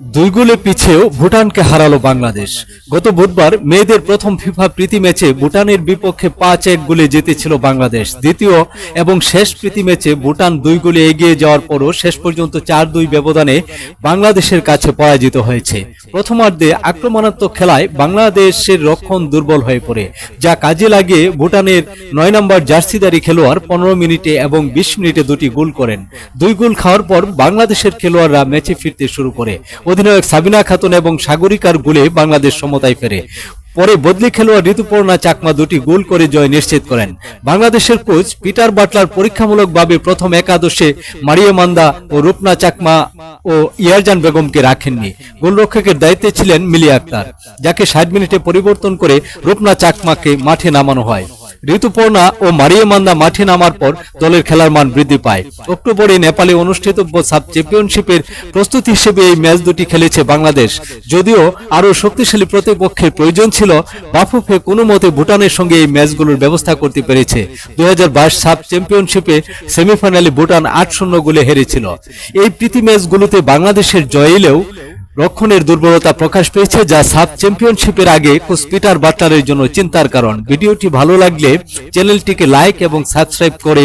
দুই গোলে পিছিয়েও ভুটানকে হারালো বাংলাদেশ। গত বুধবার মেয়েদের প্রথম ফিফা প্রীতি ম্যাচে ভুটানের বিপক্ষে 5-1 গোলে জিতেছিল বাংলাদেশ। দ্বিতীয় এবং শেষ প্রীতি ম্যাচে ভুটান 2 গোলে এগিয়ে যাওয়ার পরও শেষ পর্যন্ত 4-2 ব্যবধানে বাংলাদেশের কাছে পরাজিত হয়েছে। প্রথমার্ধে আক্রমণাত্মক খেলায় বাংলাদেশের রক্ষণ দুর্বল হয়ে পড়ে, যা কাজে লাগিয়ে ভুটানের 9 নম্বর জার্সিধারী খেলোয়াড় 15 মিনিটে এবং 20 মিনিটে 2টি গোল করেন। 2 গোল খাওয়ার পর বাংলাদেশের খেলোয়াড়রা ম্যাচে ফিরতে শুরু করে। অধিনায়ক সাবিনা খাতুন এবং সাগরিকার গোলে বাংলাদেশ সমতায় ফেরে। পরে বদলি খেলোয়াড় ঋতুপর্ণা চাকমা 2টি গোল করে জয় নিশ্চিত করেন। বাংলাদেশের কোচ পিটার বাটলার পরীক্ষামূলকভাবে প্রথম একাদশে মারিয়া মান্দা ও রূপনা চাকমা ও ইয়ারজান বেগমকে রাখেননি। গোলরক্ষকের দায়িত্বে ছিলেন মিলি আক্তার, যাকে 60 মিনিটে পরিবর্তন করে রূপনা চাকমাকে মাঠে নামানো হয়। ঋতুপর্ণা ও মারিয়া মান্দা মাঠে নামার পর দলের খেলার মান বৃদ্ধি পায়। অক্টোবরে নেপালে অনুষ্ঠিতব্য সাব চ্যাম্পিয়নশিপের প্রস্তুতি হিসেবে এই ম্যাচ দুটি খেলেছে বাংলাদেশ। যদিও আরও শক্তিশালী প্রতিপক্ষের প্রয়োজন ছিল, বাফুফে কোনো মতে ভুটানের সঙ্গে এই ম্যাচগুলোর ব্যবস্থা করতে পেরেছে। 2022 সাব চ্যাম্পিয়নশিপে সেমিফাইনালে ভুটান 8-0 গোলে হেরেছিল। এই প্রীতি ম্যাচগুলোতে বাংলাদেশের জয় এলেও রক্ষণের দুর্বলতা প্রকাশ পেয়েছে, যা সাব চ্যাম্পিয়নশিপের আগে কোচ পিটার বাটলারের জন্য চিন্তার কারণ। ভিডিওটি ভালো লাগলে চ্যানেলটিকে লাইক এবং সাবস্ক্রাইব করে